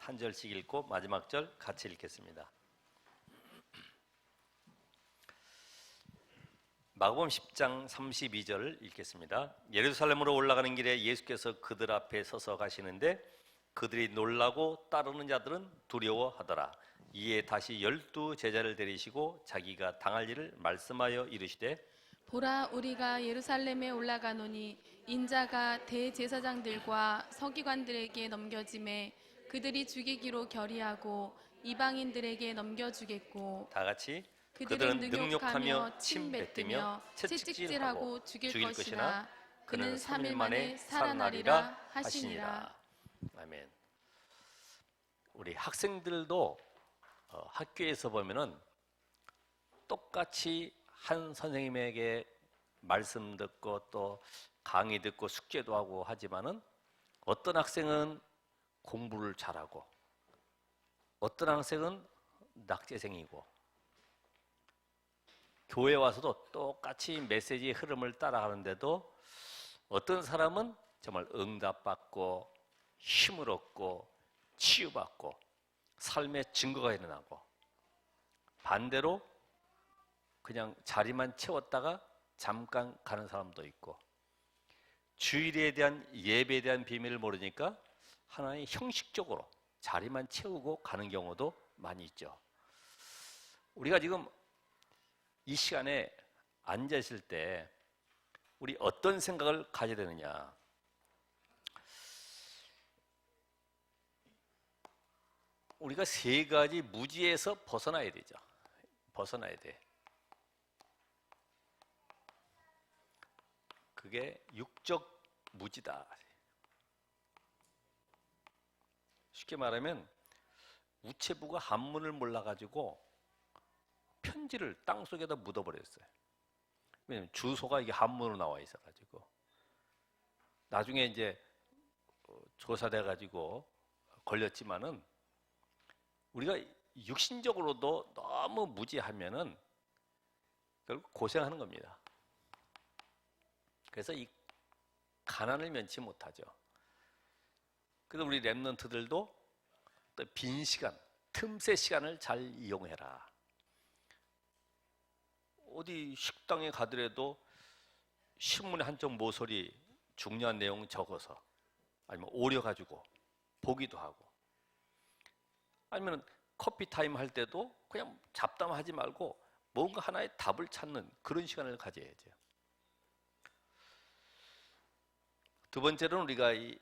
한 절씩 읽고 마지막 절 같이 읽겠습니다. 마가복음 10장 32절을 읽겠습니다. 예루살렘으로 올라가는 길에 예수께서 그들 앞에 서서 가시는데 그들이 놀라고 따르는 자들은 두려워하더라. 이에 다시 12 제자를 데리시고 자기가 당할 일을 말씀하여 이르시되 보라, 우리가 예루살렘에 올라가노니 인자가 대제사장들과 서기관들에게 넘겨짐에 그들이 죽이기로 결의하고 이방인들에게 넘겨주겠고 다 같이 그들은 능욕하며 침 뱉으며 채찍질하고 죽일 것이나 그는 3일 만에 살아나리라 하시니라. 아멘. 우리 학생들도 학교에서 보면은 똑같이 한 선생님에게 말씀 듣고 또 강의 듣고 숙제도 하고 하지만은 어떤 학생은 공부를 잘하고 어떤 학생은 낙제생이고 교회 와서도 똑같이 메시지의 흐름을 따라가는데도 어떤 사람은 정말 응답받고 힘을 얻고 치유받고 삶의 증거가 일어나고 반대로 그냥 자리만 채웠다가 잠깐 가는 사람도 있고 주일에 대한 예배에 대한 비밀을 모르니까 하나의 형식적으로 자리만 채우고 가는 경우도 많이 있죠. 우리가 지금 이 시간에 앉아 있을 때 우리 어떤 생각을 가져야 되느냐? 우리가 세 가지 무지에서 벗어나야 되죠. 벗어나야 돼. 그게 육적 무지다. 쉽게 말하면 우체부가 한문을 몰라가지고 편지를 땅속에다 묻어버렸어요. 왜냐면 주소가 이게 한문으로 나와 있어가지고 나중에 이제 조사돼가지고 걸렸지만은 우리가 육신적으로도 너무 무지하면은 결국 고생하는 겁니다. 그래서 이 가난을 면치 못하죠. 그래서 우리 랩런트들도 또 빈 시간, 틈새 시간을 잘 이용해라. 어디 식당에 가더라도 신문에 한쪽 모서리 중요한 내용 적어서 아니면 오려가지고 보기도 하고 아니면 커피 타임 할 때도 그냥 잡담하지 말고 뭔가 하나의 답을 찾는 그런 시간을 가져야죠. 두 번째로는 우리가 이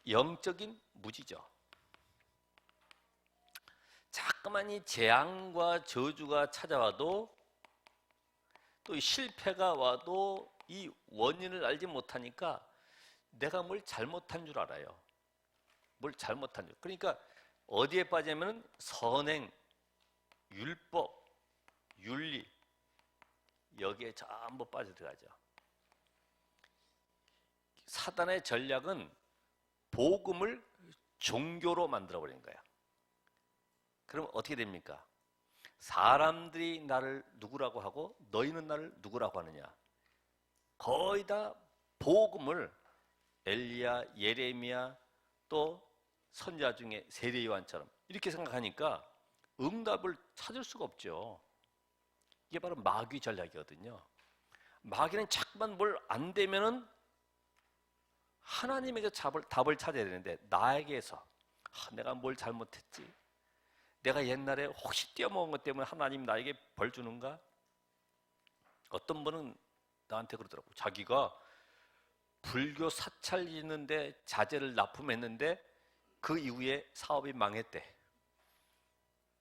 영적인 무지죠. 자꾸만 이 재앙과 저주가 찾아와도 또 실패가 와도 이 원인을 알지 못하니까 내가 뭘 잘못한 줄 알아요. 뭘 잘못한 줄. 그러니까 어디에 빠지면 선행, 율법, 윤리 여기에 전부 빠져들어가죠. 사단의 전략은 복음을 종교로 만들어버린 거야. 그럼 어떻게 됩니까? 사람들이 나를 누구라고 하고 너희는 나를 누구라고 하느냐? 거의 다 복음을 엘리야, 예레미야 또 선지자 중에 세례 요한처럼 이렇게 생각하니까 응답을 찾을 수가 없죠. 이게 바로 마귀 전략이거든요. 마귀는 자꾸만 뭘 안 되면은 하나님에게 답을 찾아야 되는데 나에게서 내가 뭘 잘못했지? 내가 옛날에 혹시 뛰어먹은 것 때문에 하나님 나에게 벌 주는가? 어떤 분은 나한테 그러더라고. 자기가 불교 사찰 있는데 자재를 납품했는데 그 이후에 사업이 망했대.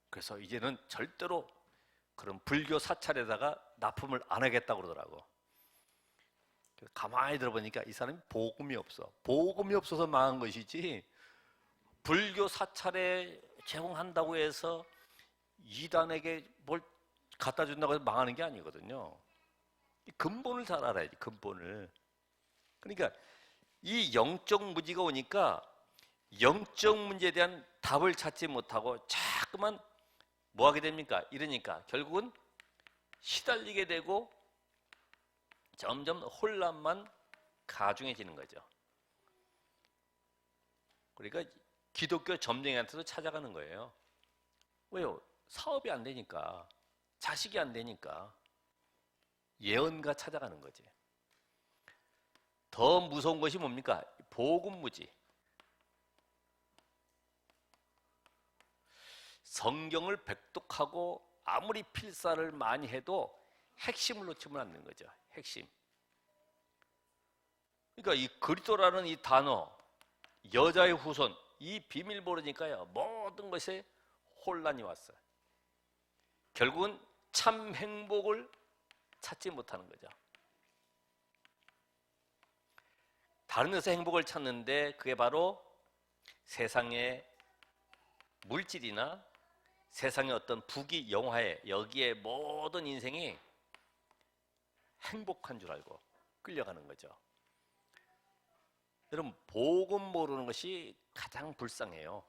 그래서 이제는 절대로 그런 불교 사찰에다가 납품을 안 하겠다고 그러더라고. 가만히 들어보니까 이 사람이 복음이 없어. 복음이 없어서 망한 것이지 불교 사찰에 제공한다고 해서 이단에게 뭘 갖다 준다고 해서 망하는 게 아니거든요. 이 근본을 잘 알아야지, 근본을. 그러니까 이 영적 무지가 오니까 영적 문제에 대한 답을 찾지 못하고 자꾸만 뭐 하게 됩니까? 이러니까 결국은 시달리게 되고 점점 혼란만 가중해지는 거죠. 그러니까 기독교 점쟁이한테도 찾아가는 거예요. 왜요? 사업이 안 되니까, 자식이 안 되니까 예언가 찾아가는 거지. 더 무서운 것이 뭡니까? 복음무지. 성경을 백독하고 아무리 필사를 많이 해도 핵심을 놓치면 안 되는 거죠. 핵심. 그러니까 이 그리스도라는 이 단어, 여자의 후손, 이 비밀 모르니까요, 모든 것에 혼란이 왔어요. 결국은 참 행복을 찾지 못하는 거죠. 다른 데서 행복을 찾는데 그게 바로 세상의 물질이나 세상의 어떤 부귀 영화에, 여기에 모든 인생이 행복한 줄 알고 끌려가는 거죠. 여러분, 복음 모르는 것이 가장 불쌍해요.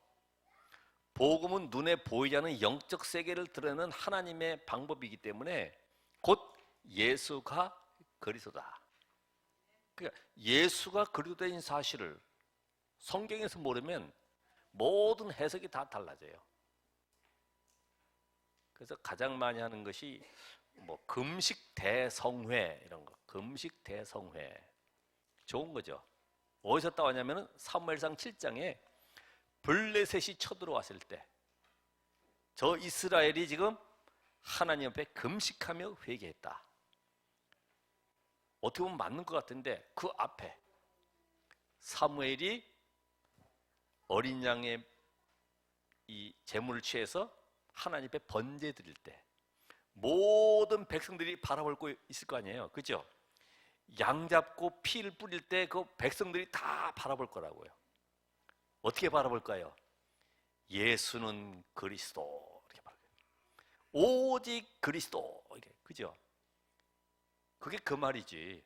복음은 눈에 보이지 않는 영적 세계를 드러내는 하나님의 방법이기 때문에 곧 예수가 그리스도다. 그러니까 예수가 그리스도인 사실을 성경에서 모르면 모든 해석이 다 달라져요. 그래서 가장 많이 하는 것이 뭐 금식 대성회 이런 거, 금식 대성회 좋은 거죠. 어디서 따왔냐면은 사무엘상 7장에 블레셋이 쳐들어왔을 때 저 이스라엘이 지금 하나님 앞에 금식하며 회개했다. 어떻게 보면 맞는 것 같은데 그 앞에 사무엘이 어린 양의 이 제물을 취해서 하나님 앞에 번제 드릴 때 모든 백성들이 바라보고 있을 거 아니에요. 그죠? 양 잡고 피를 뿌릴 때 그 백성들이 다 바라볼 거라고요. 어떻게 바라볼까요? 예수는 그리스도 이렇게 바라봐요. 오직 그리스도 이렇게, 그죠? 그게 그 말이지.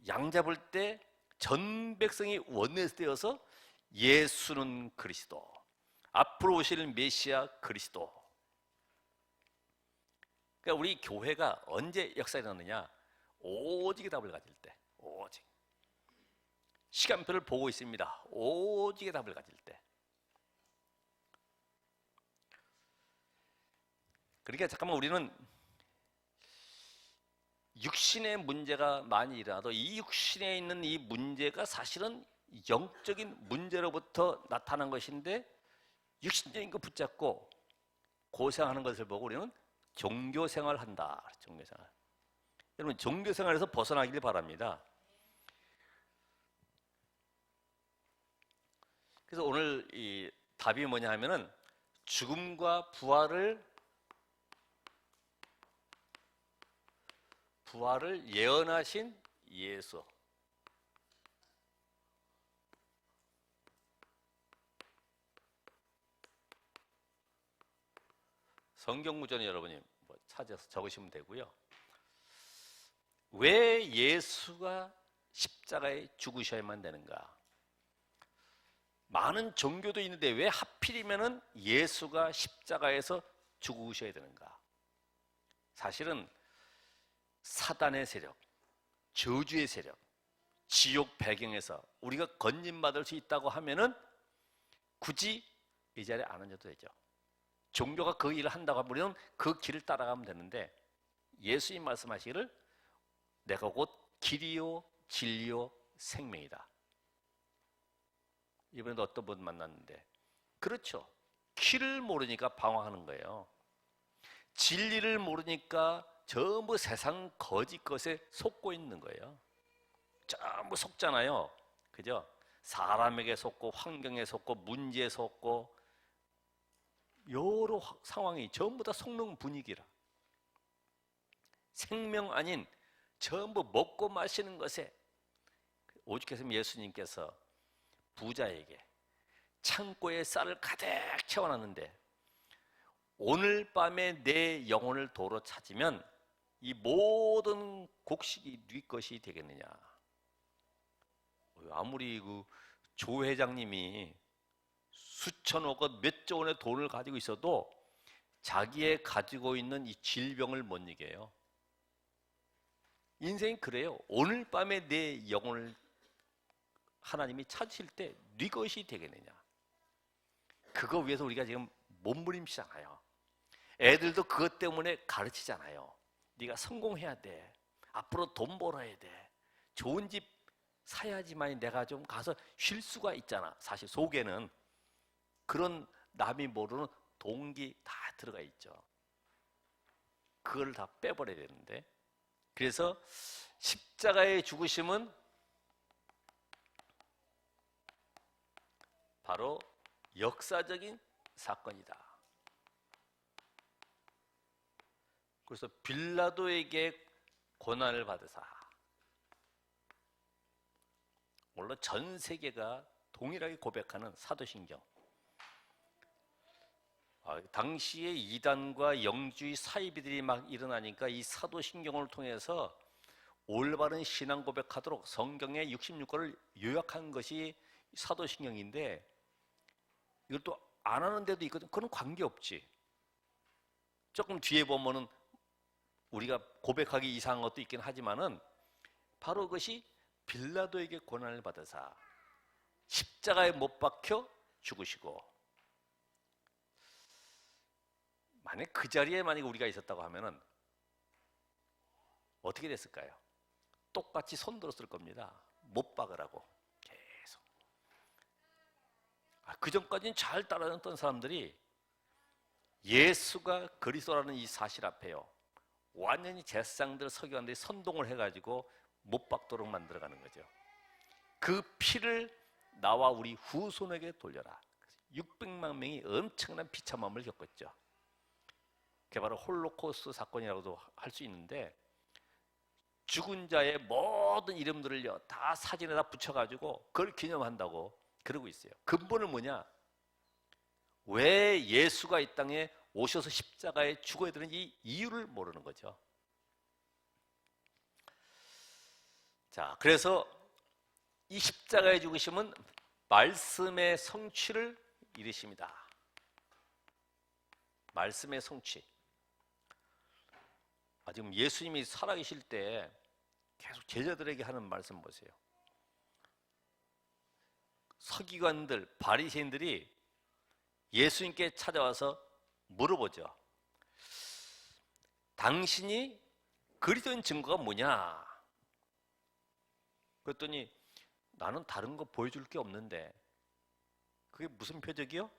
양 잡을 때 전 백성이 원내되어서 예수는 그리스도, 앞으로 오실 메시아 그리스도. 그러니까 우리 교회가 언제 역사에 나느냐? 오직의 답을 가질 때, 오직. 시간표를 보고 있습니다. 오직의 답을 가질 때. 그러니까 잠깐만 우리는 육신의 문제가 많이 일어나도 이 육신에 있는 이 문제가 사실은 영적인 문제로부터 나타난 것인데 육신적인 거 붙잡고 고생하는 것을 보고 우리는 종교생활을 한다. 종교생활. 여러분 종교생활에서 벗어나길 바랍니다. 그래서 오늘 이 답이 뭐냐 하면은 죽음과 부활을 예언하신 예수. 성경 구절은 여러분이 뭐 찾아서 적으시면 되고요. 왜 예수가 십자가에 죽으셔야만 되는가? 많은 종교도 있는데 왜 하필이면은 예수가 십자가에서 죽으셔야 되는가? 사실은 사단의 세력, 저주의 세력, 지옥 배경에서 우리가 건진받을 수 있다고 하면은 굳이 이 자리에 안 앉아도 되죠. 종교가 그 일을 한다고 하면 우리는 그 길을 따라가면 되는데 예수님 말씀하시기를 내가 곧 길이요 진리요 생명이다. 이번에도 어떤 분 만났는데 그렇죠. 길을 모르니까 방황하는 거예요. 진리를 모르니까 전부 세상 거짓 것에 속고 있는 거예요. 전부 속잖아요. 그죠? 사람에게 속고 환경에 속고 문제에 속고 여러 상황이 전부 다 속는 분위기라. 생명 아닌 전부 먹고 마시는 것에 오죽해서 예수님께서 부자에게 창고에 쌀을 가득 채워놨는데 오늘 밤에 내 영혼을 도로 찾으면 이 모든 곡식이 네 것이 되겠느냐. 아무리 그 조 회장님이 수천억 원, 몇조 원의 돈을 가지고 있어도 자기의 가지고 있는 이 질병을 못 이겨요. 인생이 그래요. 오늘 밤에 내 영혼을 하나님이 찾으실 때 네 것이 되겠느냐. 그거 위해서 우리가 지금 몸부림치잖아요. 애들도 그것 때문에 가르치잖아요. 네가 성공해야 돼. 앞으로 돈 벌어야 돼. 좋은 집 사야지만 내가 좀 가서 쉴 수가 있잖아. 사실 속에는 그런 남이 모르는 동기 다 들어가 있죠. 그걸 다 빼버려야 되는데, 그래서 십자가의 죽으심은 바로 역사적인 사건이다. 그래서 빌라도에게 고난을 받으사, 물론 전 세계가 동일하게 고백하는 사도신경, 당시에 이단과 영주의 사이비들이 막 일어나니까 이 사도신경을 통해서 올바른 신앙 고백하도록 성경의 66권을 요약한 것이 사도신경인데, 이것도 안 하는 데도 있거든. 그건 관계없지. 조금 뒤에 보면은 우리가 고백하기 이상한 것도 있긴 하지만은 바로 그것이 빌라도에게 고난을 받으사 십자가에 못 박혀 죽으시고, 만약 그 자리에 만약 우리가 있었다고 하면은 어떻게 됐을까요? 똑같이 손 들었을 겁니다. 못 박으라고 계속. 그 전까지는 잘 따라줬던 사람들이 예수가 그리스도라는 이 사실 앞에요, 완전히 제사장들 서기관들이 선동을 해가지고 못 박도록 만들어가는 거죠. 그 피를 나와 우리 후손에게 돌려라. 600만 명이 엄청난 비참함을 겪었죠. 그게 바로 홀로코스트 사건이라고도 할 수 있는데, 죽은 자의 모든 이름들을요 다 사진에다 붙여가지고 그걸 기념한다고 그러고 있어요. 근본은 뭐냐? 왜 예수가 이 땅에 오셔서 십자가에 죽어야 되는지 이유를 모르는 거죠. 자, 그래서 이 십자가의 죽으심은 말씀의 성취를 이루십니다. 말씀의 성취. 지금 예수님이 살아계실 때 계속 제자들에게 하는 말씀 보세요. 서기관들, 바리새인들이 예수님께 찾아와서 물어보죠. 당신이 그리스도인 증거가 뭐냐? 그랬더니 나는 다른 거 보여줄 게 없는데. 그게 무슨 표적이요?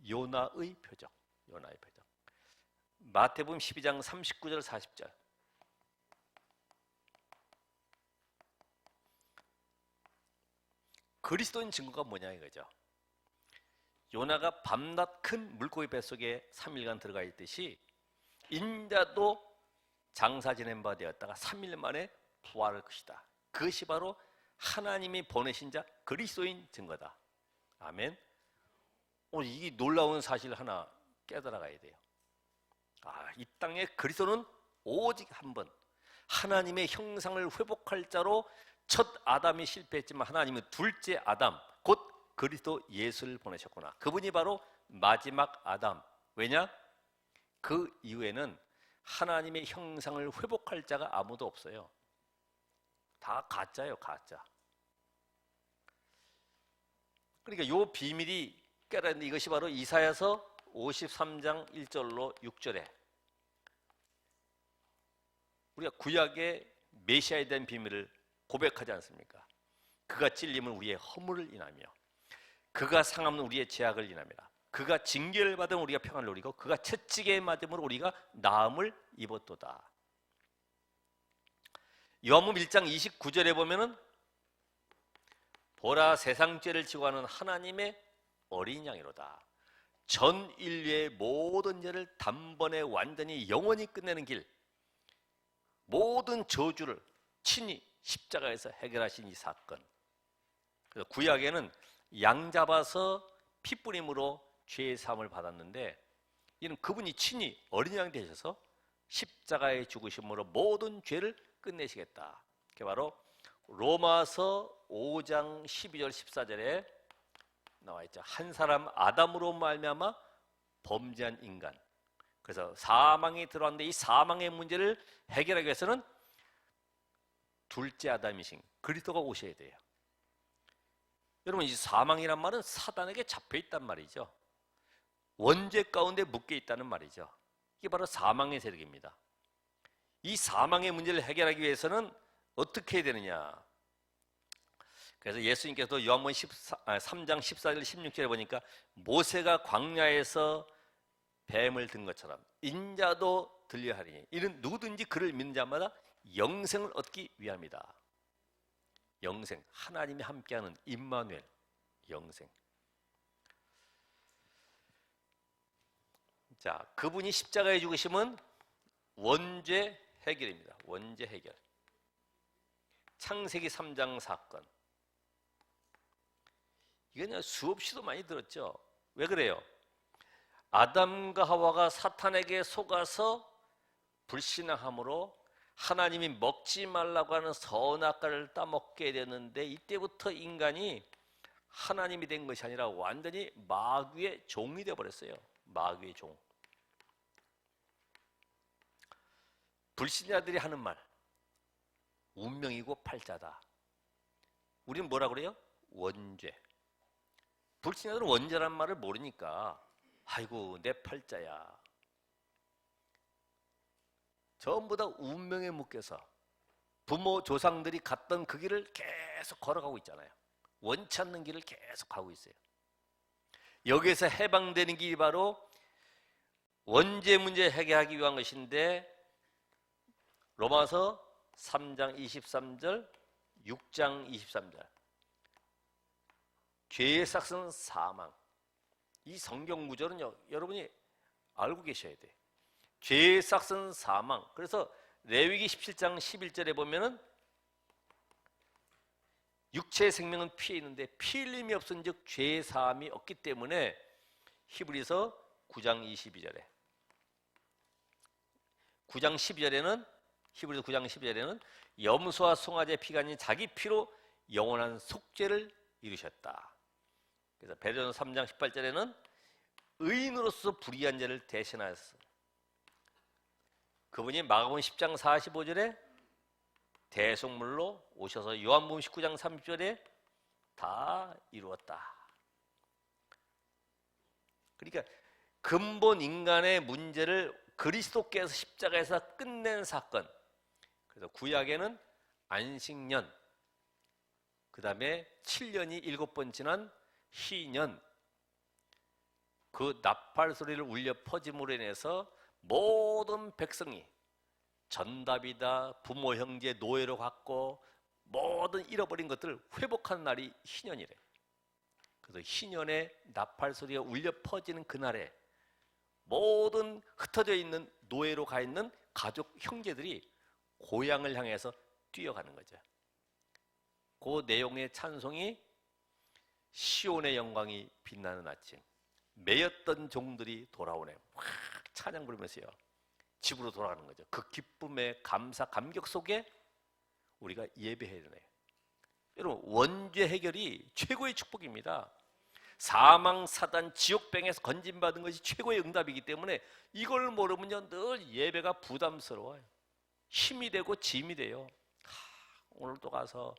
요나의 표적. 요나의 표적. 마태복음 12장 39절 40절. 그리스도인 증거가 뭐냐 이거죠. 요나가 밤낮 큰 물고기 뱃속에 3일간 들어가 있듯이 인자도 장사 지낸 바 되었다가 3일 만에 부활할 것이다. 그것이 바로 하나님이 보내신 자 그리스도인 증거다. 아멘. 오늘 이 놀라운 사실 하나 깨달아가야 돼요. 이 땅에 그리스도는 오직 한 번, 하나님의 형상을 회복할 자로 첫 아담이 실패했지만 하나님은 둘째 아담, 곧 그리스도 예수를 보내셨구나. 그분이 바로 마지막 아담. 왜냐? 그 이후에는 하나님의 형상을 회복할 자가 아무도 없어요. 다 가짜예요, 가짜. 그러니까 이 비밀이 깨달았는데, 이것이 바로 이사야서 53장 1절로 6절에 우리가 구약의 메시아에 대한 비밀을 고백하지 않습니까? 그가 찔림은 우리의 허물을 인하며 그가 상함은 우리의 죄악을 인하며 그가 징계를 받으면 우리가 평안을 누리고 그가 채찍에 맞음으로 우리가 나음을 입었도다. 요한복음 1장 29절에 보면은 보라 세상 죄를 지고 하는 하나님의 어린 양이로다. 전 인류의 모든 죄를 단번에 완전히 영원히 끝내는 길, 모든 저주를 친히 십자가에서 해결하신 이 사건. 그래서 구약에는 양 잡아서 피 뿌림으로 죄의 사함을 받았는데, 이는 그분이 친히 어린 양 되셔서 십자가의 죽으심으로 모든 죄를 끝내시겠다. 그게 바로 로마서 5장 12절 14절에 나와 있죠. 한 사람 아담으로 말미암아 범죄한 인간. 그래서 사망이 들어왔는데 이 사망의 문제를 해결하기 위해서는 둘째 아담이신 그리스도가 오셔야 돼요. 여러분, 이 사망이란 말은 사단에게 잡혀 있단 말이죠. 원죄 가운데 묶여 있다는 말이죠. 이게 바로 사망의 세력입니다. 이 사망의 문제를 해결하기 위해서는 어떻게 해야 되느냐? 그래서 예수님께서도 요한복음 3장 14절 16절에 보니까 모세가 광야에서 뱀을 든 것처럼 인자도 들려야 하리니 이는 누구든지 그를 믿는 자마다 영생을 얻기 위함이다. 영생, 하나님이 함께하는 임마누엘, 영생. 자, 그분이 십자가에 죽으심은 원죄 해결입니다. 원죄 해결. 창세기 3장 사건. 이건 수없이도 많이 들었죠. 왜 그래요? 아담과 하와가 사탄에게 속아서 불신앙함으로 하나님이 먹지 말라고 하는 선악과를 따먹게 되는데, 이때부터 인간이 하나님이 된 것이 아니라 완전히 마귀의 종이 되어버렸어요. 마귀의 종. 불신자들이 하는 말, 운명이고 팔자다. 우리는 뭐라 그래요? 원죄. 불신자들은 원죄란 말을 모르니까 아이고 내 팔자야. 전부 다 운명에 묶여서 부모 조상들이 갔던 그 길을 계속 걸어가고 있잖아요. 원치 않는 길을 계속 가고 있어요. 여기에서 해방되는 길이 바로 원죄 문제 해결하기 위한 것인데, 로마서 3장 23절, 6장 23절. 죄의 삭은 사망. 이 성경 구절은요, 여러분이 알고 계셔야 돼요. 죄의 삭은 사망. 그래서 레위기 17장 11절에 보면은 육체의 생명은 피해 있는데 피 흘림이 없은즉 죄의 사함이 없기 때문에 히브리서 9장 22절에 9장 12절에는 히브리서 9장 12절에는 염소와 송아지의 피가 아닌 자기 피로 영원한 속죄를 이루셨다. 그래서 베드로전서 3장 18절에는 의인으로서 불의한 자를 대신하였어. 그분이 마가복음 10장 45절에 대속물로 오셔서 요한복음 19장 30절에 다 이루었다. 그러니까 근본 인간의 문제를 그리스도께서 십자가에서 끝낸 사건. 그래서 구약에는 안식년, 그 다음에 7년이 7번 지난 희년, 그 나팔 소리를 울려 퍼짐으로 인해서 모든 백성이 전답이다, 부모 형제 노예로 갖고 모든 잃어버린 것들을 회복하는 날이 희년이래. 그래서 희년에 나팔 소리가 울려 퍼지는 그날에 모든 흩어져 있는 노예로 가 있는 가족 형제들이 고향을 향해서 뛰어가는 거죠. 그 내용의 찬송이 시온의 영광이 빛나는 아침, 매였던 종들이 돌아오네. 확 찬양 부르면서요, 집으로 돌아가는 거죠. 그 기쁨의 감사, 감격 속에 우리가 예배해야 되네요. 여러분, 원죄 해결이 최고의 축복입니다. 사망, 사단, 지옥병에서 건진받은 것이 최고의 응답이기 때문에 이걸 모르면요, 늘 예배가 부담스러워요. 힘이 되고 짐이 돼요. 오늘도 가서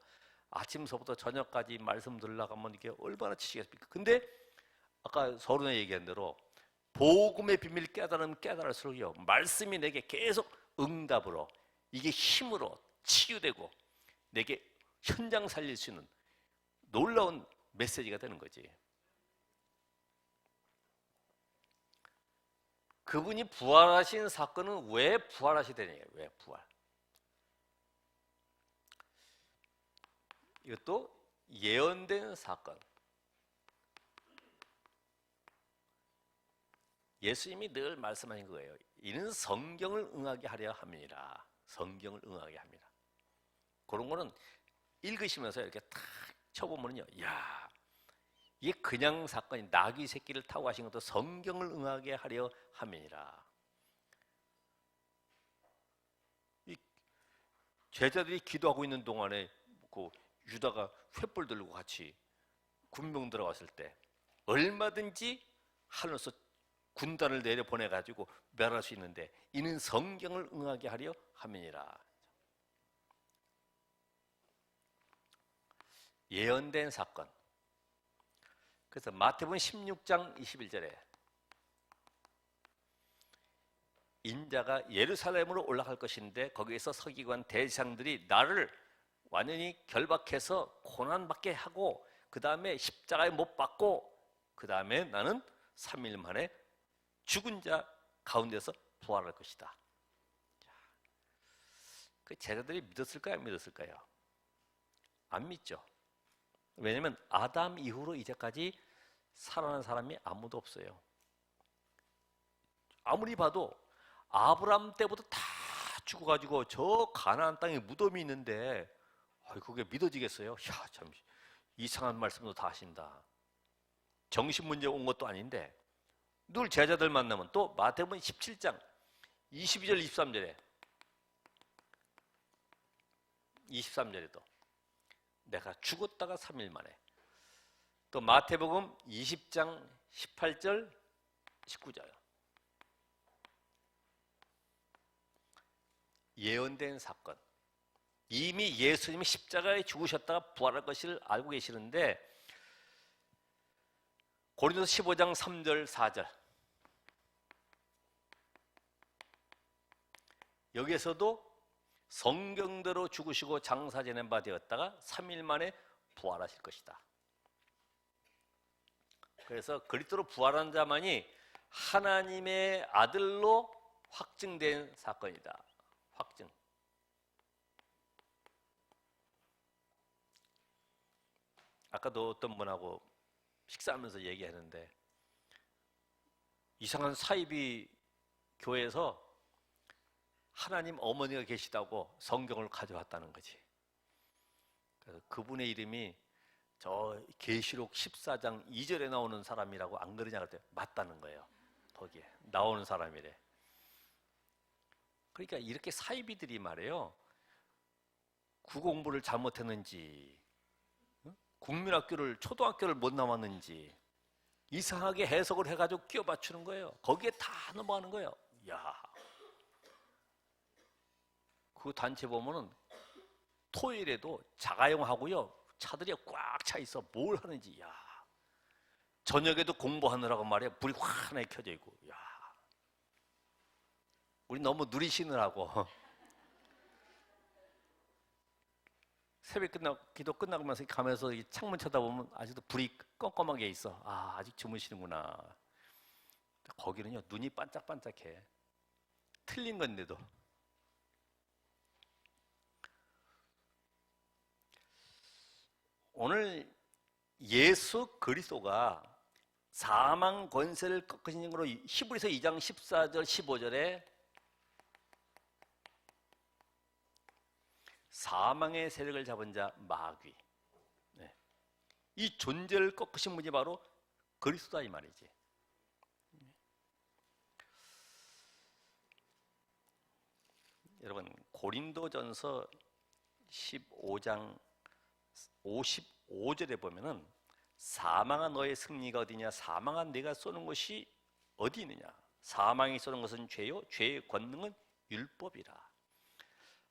아침서부터 저녁까지 말씀 들으려고 하면 이게 얼마나 지치겠습니까? 근데 아까 서론에 얘기한 대로 복음의 비밀을 깨달으면 깨달을수록요, 말씀이 내게 계속 응답으로, 이게 힘으로 치유되고 내게 현장 살릴 수 있는 놀라운 메시지가 되는 거지. 그분이 부활하신 사건은 왜 부활하시게 되냐? 왜 부활? 이것도 예언된 사건. 예수님이 늘 말씀하신 거예요. 이는 성경을 응하게 하려 함이니라. 성경을 응하게 합니다. 그런 거는 읽으시면서 이렇게 탁 쳐보면요, 야, 이게 그냥 사건이, 나귀 새끼를 타고 하신 것도 성경을 응하게 하려 함이니라. 이 제자들이 기도하고 있는 동안에 그 유다가 횃불 들고 같이 군병 들어왔을 때 얼마든지 하늘에서 군단을 내려 보내가지고 멸할 수 있는데 이는 성경을 응하게 하려 함이니라. 예언된 사건. 그래서 마태복음 16장 21절에 인자가 예루살렘으로 올라갈 것인데 거기에서 서기관 대제사장들이 나를 완전히 결박해서 고난받게 하고 그 다음에 십자가에 못 박고 그 다음에 나는 3일 만에 죽은 자 가운데서 부활할 것이다. 그 제자들이 믿었을까요? 안 믿었을까요? 안 믿죠. 왜냐하면 아담 이후로 이제까지 살아난 사람이 아무도 없어요. 아무리 봐도 아브라함 때부터 다 죽어가지고 저 가나안 땅에 무덤이 있는데 그게 믿어지겠어요? 야, 참 이상한 말씀도 다 하신다. 정신 문제 온 것도 아닌데 늘 제자들 만나면 또 마태복음 17장 22절 23절에도 내가 죽었다가 3일 만에, 또 마태복음 20장 18절 19절 예언된 사건, 이미 예수님이 십자가에 죽으셨다가 부활할 것을 알고 계시는데 고린도서 15장 3절 4절 여기에서도 성경대로 죽으시고 장사 지낸 바 되었다가 3일 만에 부활하실 것이다. 그래서 그리스도로 부활한 자만이 하나님의 아들로 확증된 사건이다. 확증. 아까도 어떤 분하고 식사하면서 얘기하는데 이상한 사이비 교회에서 하나님 어머니가 계시다고 성경을 가져왔다는 거지. 그래서 그분의 이름이 저 계시록 14장 2절에 나오는 사람이라고 안 그러냐 그랬더니 맞다는 거예요. 거기에 나오는 사람이래. 그러니까 이렇게 사이비들이 말이에요. 구공부를 잘못했는지, 국민학교를 초등학교를 못 나왔는지 이상하게 해석을 해가지고 끼워 맞추는 거예요. 거기에 다 넘어가는 거예요. 야, 그 단체 보면은 토요일에도 자가용하고요 차들이 꽉 차 있어. 뭘 하는지. 야, 저녁에도 공부하느라고 말이야 불이 환하게 켜져 있고. 야, 우리 너무 누리시느라고 새벽 기도 끝나면서 가면서 창문 쳐다보면 아직도 불이 껌껌하게 있어. 아, 아직 주무시는구나. 거기는요 눈이 반짝반짝해. 틀린 건데도. 오늘 예수 그리스도가 사망 권세를 꺾으신 으로 히브리서 2장 14절 15절에 사망의 세력을 잡은 자 마귀, 이 존재를 꺾으신 분이 바로 그리스도다 이 말이지. 여러분 고린도전서 15장 55절에 보면은 사망한 너의 승리가 어디냐, 사망한 네가 쏘는 것이 어디 있느냐, 사망이 쏘는 것은 죄요 죄의 권능은 율법이라.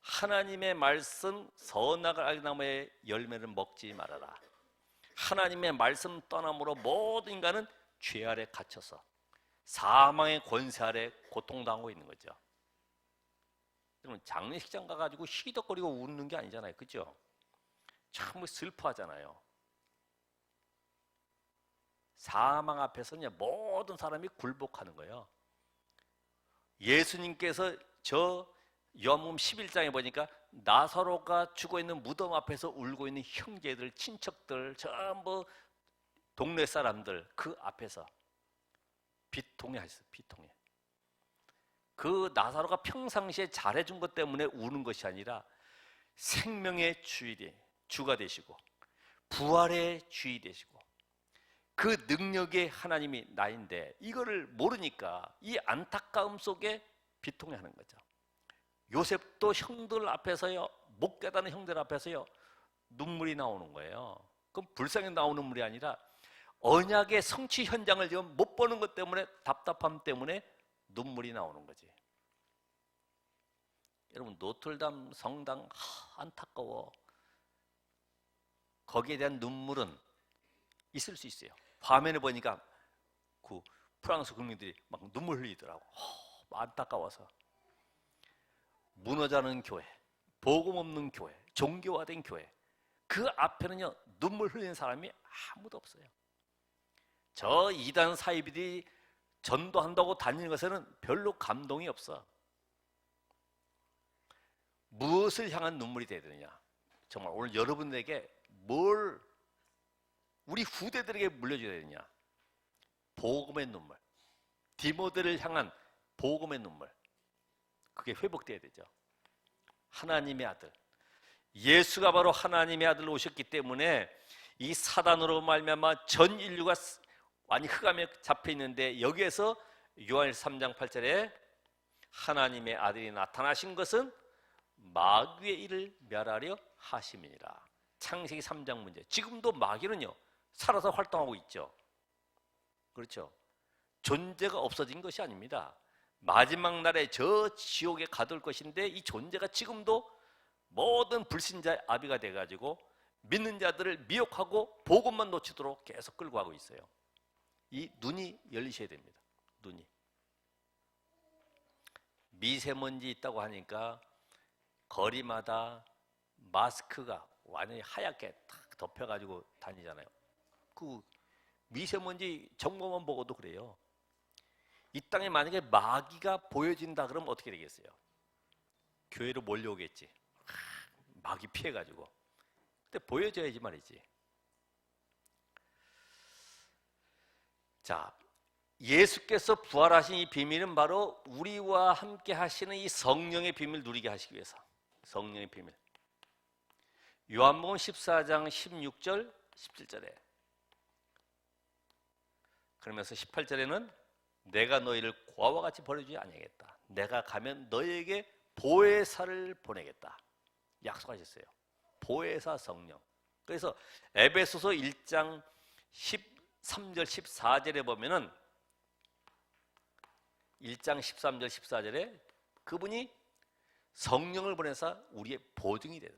하나님의 말씀 선악을 알게 나무의 열매를 먹지 말아라. 하나님의 말씀 떠남으로 모든 인간은 죄 아래 갇혀서 사망의 권세 아래 고통당하고 있는 거죠. 여러분 장례식장 가가지고 희덕거리고 웃는 게 아니잖아요, 그죠? 참 슬퍼하잖아요. 사망 앞에서 그냥 모든 사람이 굴복하는 거예요. 예수님께서 저 요한복음 11장에 보니까 나사로가 죽어있는 무덤 앞에서 울고 있는 형제들, 친척들, 전부 동네 사람들 그 앞에서 비통해 하셨어요. 비통해. 그 나사로가 평상시에 잘해준 것 때문에 우는 것이 아니라 생명의 주가 되시고 부활의 주이 되시고 그 능력의 하나님이 나인데 이거를 모르니까 이 안타까움 속에 비통해하는 거죠. 요셉도 형들 앞에서요, 못 깨닫는 형들 앞에서요 눈물이 나오는 거예요. 그럼 불쌍히 나오는 눈물이 아니라 언약의 성취 현장을 지금 못 보는 것 때문에, 답답함 때문에 눈물이 나오는 거지. 여러분 노틀담 성당 안타까워. 거기에 대한 눈물은 있을 수 있어요. 화면에 보니까 그 프랑스 국민들이 막 눈물 흘리더라고. 안타까워서. 무너져가는 교회, 복음 없는 교회, 종교화된 교회, 그 앞에는요 눈물 흘리는 사람이 아무도 없어요. 저 이단 사이비들이 전도한다고 다니는 것에는 별로 감동이 없어. 무엇을 향한 눈물이 돼야 되느냐? 정말 오늘 여러분들에게 뭘 우리 후대들에게 물려줘야 되느냐? 복음의 눈물, 디모데를 향한 복음의 눈물, 그게 회복돼야 되죠. 하나님의 아들, 예수가 바로 하나님의 아들로 오셨기 때문에 이 사단으로 말미암아 전 인류가 완전히 흑암에 잡혀 있는데, 여기에서 요한일서 3장 8절에 하나님의 아들이 나타나신 것은 마귀의 일을 멸하려 하심이니라. 창세기 3장 문제. 지금도 마귀는요 살아서 활동하고 있죠. 그렇죠. 존재가 없어진 것이 아닙니다. 마지막 날에 저 지옥에 가둘 것인데, 이 존재가 지금도 모든 불신자의 아비가 돼가지고 믿는 자들을 미혹하고 복음만 놓치도록 계속 끌고 가고 있어요. 이 눈이 열리셔야 됩니다. 눈이. 미세먼지 있다고 하니까 거리마다 마스크가 완전히 하얗게 탁 덮여가지고 다니잖아요. 그 미세먼지 정보만 보고도 그래요. 이 땅에 만약에 마귀가 보여진다 그러면 어떻게 되겠어요? 교회로 몰려오겠지. 마귀 피해가지고. 근데 보여줘야지 말이지. 자, 예수께서 부활하신 이 비밀은 바로 우리와 함께 하시는 이 성령의 비밀을 누리게 하시기 위해서. 성령의 비밀. 요한복음 14장 16절 17절에 그러면서 18절에는 내가 너희를 고아와 같이 버려주지 아니하겠다. 내가 가면 너희에게 보혜사를 보내겠다. 약속하셨어요. 보혜사 성령. 그래서 에베소서 1장 13절 14절에 보면은 1장 13절 14절에 그분이 성령을 보내서 우리의 보증이 돼요.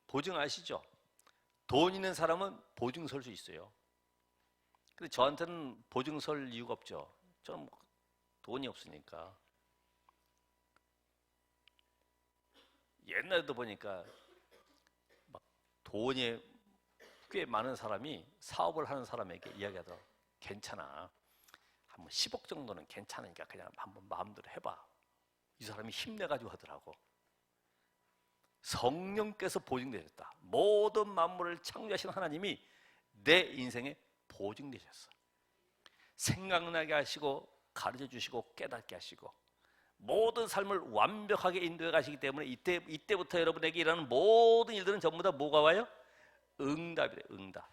보증 아시죠? 돈 있는 사람은 보증 설 수 있어요. 근데 저한테는 보증 설 이유가 없죠. 저는 돈이 없으니까. 옛날에도 보니까 막 돈이 꽤 많은 사람이 사업을 하는 사람에게 이야기하더라고. 괜찮아. 한번 10억 정도는 괜찮으니까 그냥 한번 마음대로 해봐. 이 사람이 힘내가지고 하더라고. 성령께서 보증되셨다. 모든 만물을 창조하신 하나님이 내 인생에 보증되셨어. 생각나게 하시고 가르쳐 주시고 깨닫게 하시고 모든 삶을 완벽하게 인도해 가시기 때문에 이때부터 여러분에게 일하는 모든 일들은 전부 다 뭐가 와요? 응답이래. 응답.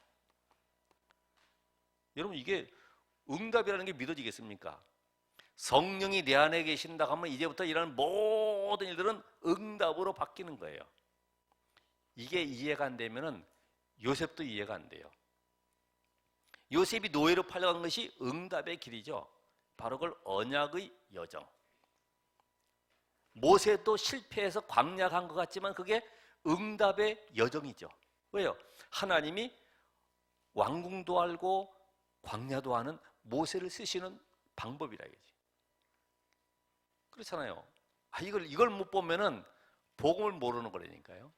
여러분, 이게 응답이라는 게 믿어지겠습니까? 성령이 내 안에 계신다 하면 이제부터 일하는 모든 일들은 응답으로 바뀌는 거예요. 이게 이해가 안 되면은 요셉도 이해가 안 돼요. 요셉이 노예로 팔려간 것이 응답의 길이죠. 바로 그걸 언약의 여정. 모세도 실패해서 광야 간 것 같지만 그게 응답의 여정이죠. 왜요? 하나님이 왕궁도 알고 광야도 아는 모세를 쓰시는 방법이라 이거지. 그렇잖아요. 이걸 못 보면은 복음을 모르는 거라니까요.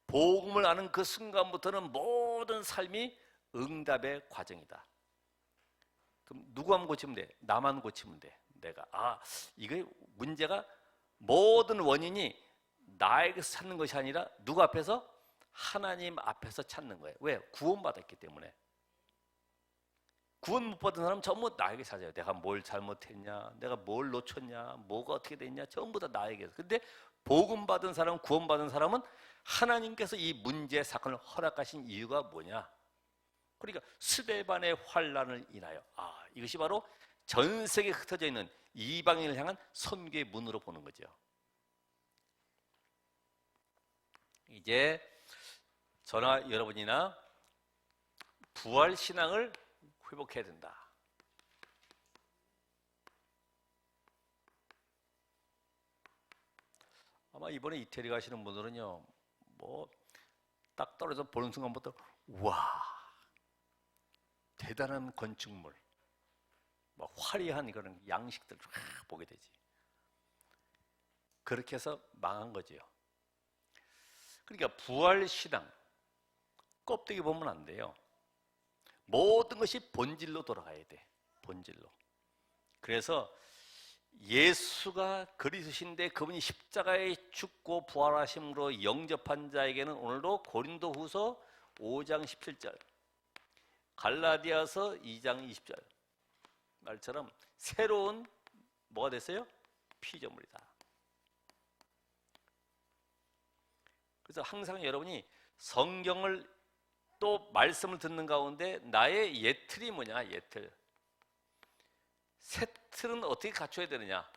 복음을 아는 그 순간부터는 모든 삶이 응답의 과정이다. 그럼 누구만 고치면 돼? 나만 고치면 돼. 내가 이게 문제가 모든 원인이 나에게서 찾는 것이 아니라 누구 앞에서? 하나님 앞에서 찾는 거예요. 왜? 구원받았기 때문에. 구원 못 받은 사람은 전부 나에게 찾아요. 내가 뭘 잘못했냐, 내가 뭘 놓쳤냐, 뭐가 어떻게 됐냐, 전부 다 나에게서. 근데 복음 받은 사람, 구원 받은 사람은 하나님께서 이 문제 사건을 허락하신 이유가 뭐냐? 그러니까 스데반의 환난을 인하여 이것이 바로 전 세계에 흩어져 있는 이방인을 향한 선교의 문으로 보는 거죠. 이제 저나 여러분이나 부활 신앙을 회복해야 된다. 아마 이번에 이태리 가시는 분들은요, 뭐 딱 떨어져 보는 순간부터 와, 대단한 건축물, 뭐 화려한 그런 양식들을 보게 되지. 그렇게 해서 망한 거지요. 그러니까 부활신앙 껍데기 보면 안 돼요. 모든 것이 본질로 돌아가야 돼. 본질로. 그래서 예수가 그리스도신데 그분이 십자가에 죽고 부활하심으로 영접한 자에게는 오늘도 고린도후서 5장 17절, 갈라디아서 2장 20절 말처럼 새로운 뭐가 됐어요? 피조물이다. 그래서 항상 여러분이 성경을 또 말씀을 듣는 가운데 나의 예틀이 뭐냐? 예틀. 새 틀은 어떻게 갖춰야 되느냐?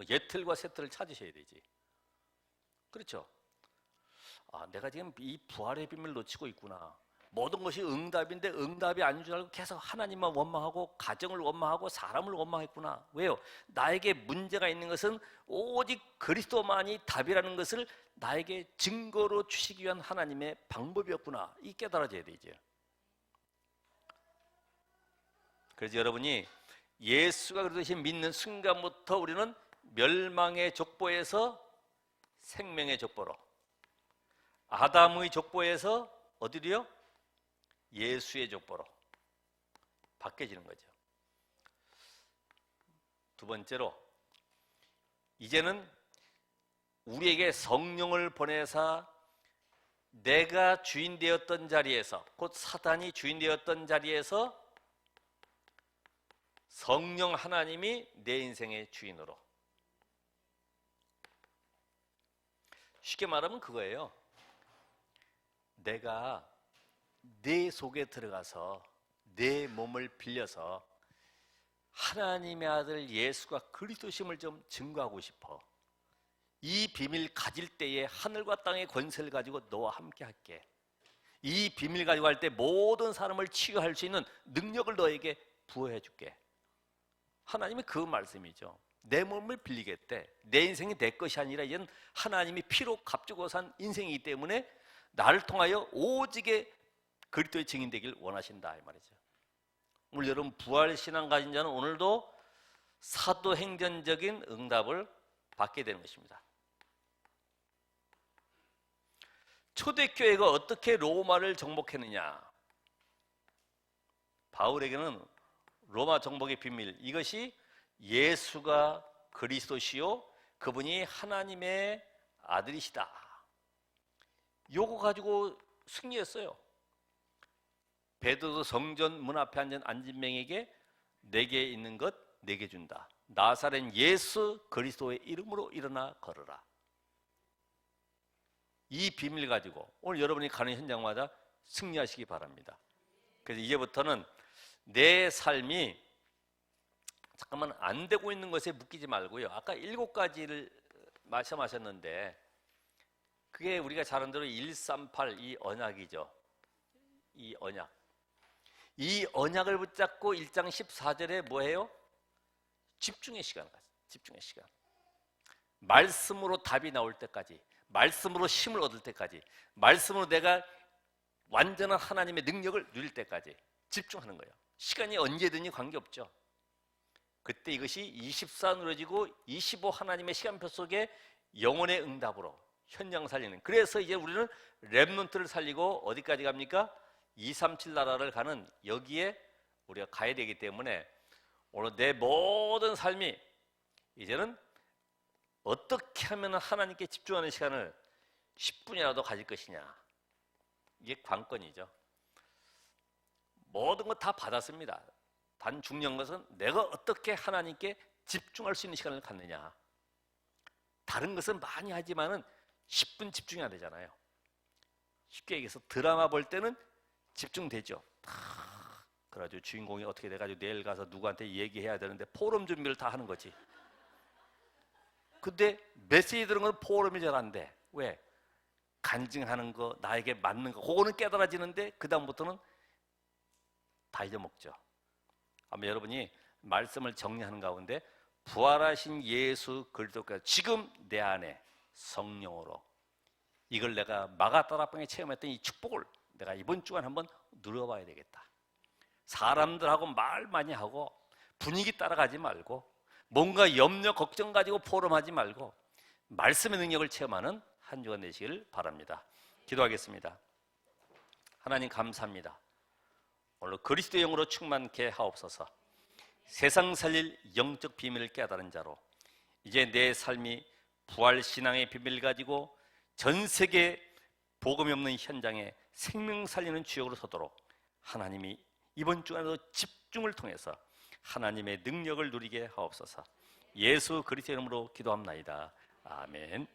예틀과 새 틀을 찾으셔야 되지. 그렇죠? 아, 내가 지금 이 부활의 비밀을 놓치고 있구나. 모든 것이 응답인데 응답이 아닌 줄 알고 계속 하나님만 원망하고 가정을 원망하고 사람을 원망했구나. 왜요? 나에게 문제가 있는 것은 오직 그리스도만이 답이라는 것을 나에게 증거로 주시기 위한 하나님의 방법이었구나. 이 깨달아져야 되죠. 그래서 여러분이 예수가 그리스도를 믿는 순간부터 우리는 멸망의 족보에서 생명의 족보로, 아담의 족보에서 어디로요? 예수의 족보로 바뀌어지는 거죠. 두 번째로, 이제는 우리에게 성령을 보내사 내가 주인 되었던 자리에서, 곧 사단이 주인 되었던 자리에서 성령 하나님이 내 인생의 주인으로. 쉽게 말하면 그거예요. 내가 내 속에 들어가서 내 몸을 빌려서 하나님의 아들 예수가 그리스도심을 좀 증거하고 싶어. 이 비밀 가질 때에 하늘과 땅의 권세를 가지고 너와 함께 할게. 이 비밀 가지고 할 때 모든 사람을 치유할 수 있는 능력을 너에게 부어해 줄게. 하나님이 그 말씀이죠. 내 몸을 빌리겠대. 내 인생이 내 것이 아니라 이제는 하나님이 피로 값주고 산 인생이기 때문에 나를 통하여 오직의 그리스도의 증인 되길 원하신다 이 말이죠. 오늘 여러분 부활신앙 가진 자는 오늘도 사도행전적인 응답을 받게 되는 것입니다. 초대교회가 어떻게 로마를 정복했느냐? 바울에게는 로마 정복의 비밀, 이것이 예수가 그리스도시요 그분이 하나님의 아들이시다. 요거 가지고 승리했어요. 베드로 성전 문 앞에 앉은 맹에게 내게 있는 것 내게 준다. 나사렛 예수 그리스도의 이름으로 일어나 걸어라. 이 비밀 가지고 오늘 여러분이 가는 현장마다 승리하시기 바랍니다. 그래서 이제부터는 내 삶이 잠깐만 안 되고 있는 것에 묶이지 말고요. 아까 7가지를 말씀하셨는데 그게 우리가 잘 아는 대로 138 이 언약이죠. 이 언약. 이 언약을 붙잡고 1장 14절에 뭐해요? 집중의 시간을 가져요. 집중의 시간. 말씀으로 답이 나올 때까지, 말씀으로 힘을 얻을 때까지, 말씀으로 내가 완전한 하나님의 능력을 누릴 때까지 집중하는 거예요. 시간이 언제든지 관계없죠. 그때 이것이 24 누려지고 25 하나님의 시간표 속에 영혼의 응답으로 현장 살리는. 그래서 이제 우리는 렘넌트를 살리고 어디까지 갑니까? 237 나라를 가는 여기에 우리가 가야 되기 때문에 오늘 내 모든 삶이 이제는 어떻게 하면 하나님께 집중하는 시간을 10분이라도 가질 것이냐. 이게 관건이죠. 모든 것 다 받았습니다. 단 중요한 것은 내가 어떻게 하나님께 집중할 수 있는 시간을 갖느냐. 다른 것은 많이 하지만은 10분 집중해야 되잖아요. 쉽게 얘기해서 드라마 볼 때는 집중되죠. 그래가지고 주인공이 어떻게 돼가지고 내일 가서 누구한테 얘기해야 되는데 포럼 준비를 다 하는 거지. 근데 메시지 들은 건 포럼이 잘 안 돼. 왜? 간증하는 거, 나에게 맞는 거, 그거는 깨달아지는데 그 다음부터는 다 잊어먹죠. 아마 여러분이 말씀을 정리하는 가운데 부활하신 예수 그리스도께서 지금 내 안에 성령으로 이걸 내가 마가다락방에 체험했던 이 축복을 내가 이번 주간 한번 누려봐야 되겠다. 사람들하고 말 많이 하고 분위기 따라가지 말고 뭔가 염려, 걱정 가지고 포럼하지 말고 말씀의 능력을 체험하는 한 주간 되시길 바랍니다. 기도하겠습니다. 하나님 감사합니다. 오늘 그리스도의 영으로 충만케 하옵소서. 세상 살릴 영적 비밀을 깨달은 자로 이제 내 삶이 부활신앙의 비밀을 가지고 전 세계 복음이 없는 현장에 생명 살리는 주역으로 서도록 하나님이 이번 주간에도 집중을 통해서 하나님의 능력을 누리게 하옵소서. 예수 그리스도의 이름으로 기도합나이다. 아멘.